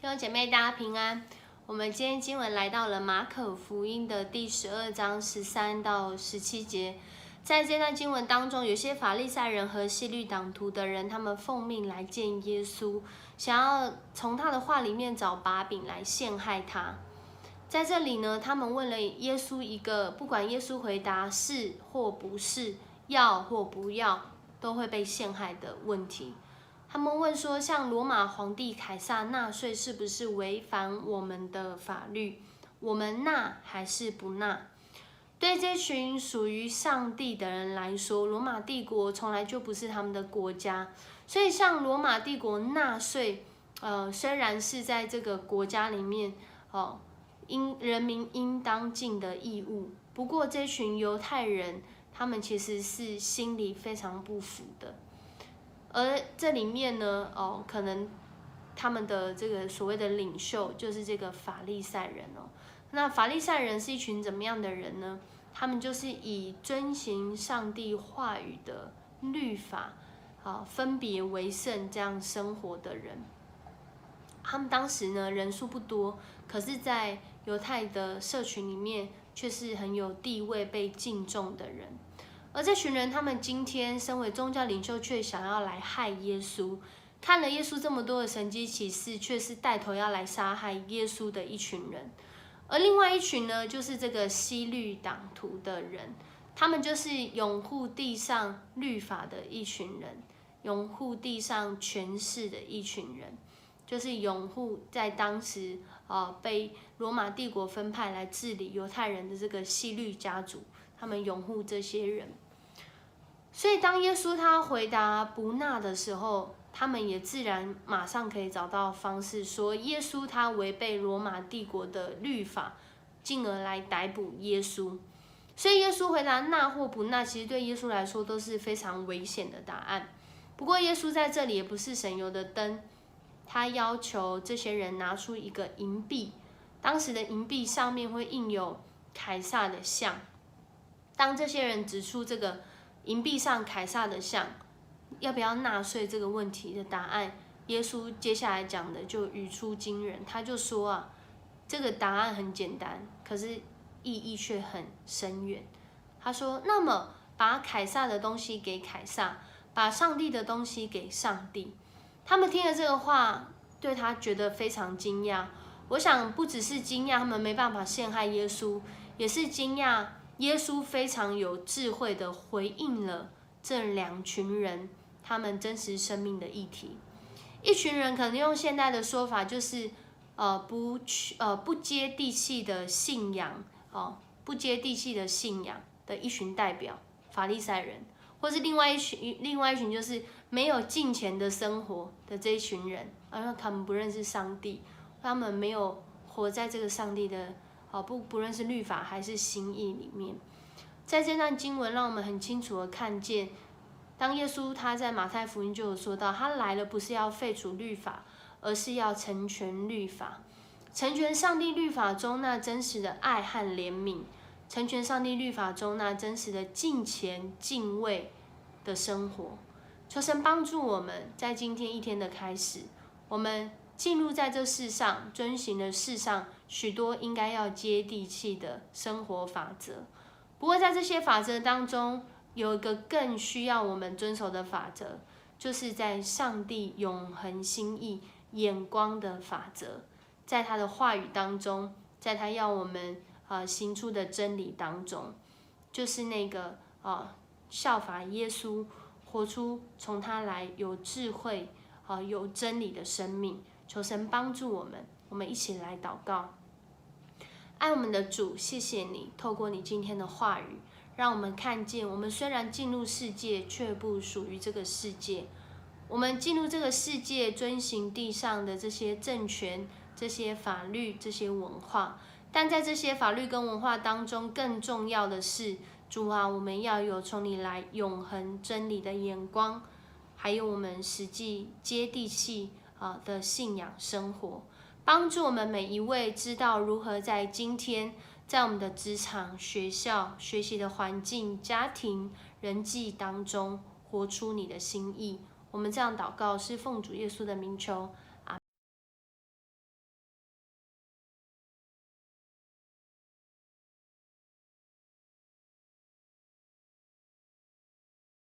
弟兄姐妹，大家平安。我们今天经文来到了马可福音的第12章13到17节。在这段经文当中，有些法利赛人和希律党徒的人，他们奉命来见耶稣，想要从他的话里面找把柄来陷害他。在这里呢，他们问了耶稣一个，不管耶稣回答是或不是，要或不要，都会被陷害的问题。他们问说，像罗马皇帝凯撒纳税是不是违反我们的法律？我们纳还是不纳？对这群属于上帝的人来说，罗马帝国从来就不是他们的国家，所以像罗马帝国纳税，虽然是在这个国家里面，人民应当尽的义务，不过这群犹太人，他们其实是心里非常不服的。而这里面呢，可能他们的这个所谓的领袖就是这个法利赛人哦。那法利赛人是一群怎么样的人呢？他们就是以遵行上帝话语的律法，分别为圣这样生活的人。他们当时呢人数不多，可是，在犹太的社群里面，却是很有地位、被敬重的人。而这群人，他们今天身为宗教领袖，却想要来害耶稣。看了耶稣这么多的神迹奇事，却是带头要来杀害耶稣的一群人。而另外一群呢，就是这个希律党徒的人，他们就是拥护地上律法的一群人，拥护地上权势的一群人，就是拥护在当时被罗马帝国分派来治理犹太人的这个希律家族，他们拥护这些人。所以当耶稣他回答不纳的时候，他们也自然马上可以找到方式说耶稣他违背罗马帝国的律法，进而来逮捕耶稣。所以耶稣回答纳或不纳，其实对耶稣来说都是非常危险的答案。不过耶稣在这里也不是省油的灯，他要求这些人拿出一个银币，当时的银币上面会印有凯撒的像。当这些人指出这个银币上凯撒的像要不要纳税这个问题的答案，耶稣接下来讲的就语出惊人，他就说这个答案很简单，可是意义却很深远。他说，那么把凯撒的东西给凯撒，把上帝的东西给上帝。他们听了这个话，对他觉得非常惊讶。我想不只是惊讶他们没办法陷害耶稣，也是惊讶耶稣非常有智慧的回应了这两群人他们真实生命的议题。一群人可能用现代的说法就是不接地气的信仰，不接地气的信仰的一群代表法利赛人，或是另外一群就是没有敬虔的生活的这一群人，他们不认识上帝，他们没有活在这个上帝的不论是律法还是心意里面。在这段经文让我们很清楚的看见，当耶稣他在马太福音就有说到，他来了不是要废除律法，而是要成全律法，成全上帝律法中那真实的爱和怜悯，成全上帝律法中那真实的敬虔敬畏的生活。求神帮助我们在今天一天的开始，我们进入在这世上，遵行了世上许多应该要接地气的生活法则。不过在这些法则当中，有一个更需要我们遵守的法则，就是在上帝永恒心意眼光的法则，在他的话语当中，在他要我们行出的真理当中，就是那个效法耶稣，活出从他来有智慧有真理的生命。求神帮助我们，我们一起来祷告。爱我们的主，谢谢你透过你今天的话语，让我们看见我们虽然进入世界，却不属于这个世界。我们进入这个世界，遵行地上的这些政权、这些法律、这些文化，但在这些法律跟文化当中，更重要的是，主啊，我们要有从你来永恒真理的眼光，还有我们实际接地气的信仰生活，帮助我们每一位知道如何在今天，在我们的职场、学校、学习的环境、家庭、人际当中，活出你的心意。我们这样祷告，是奉主耶稣的名求，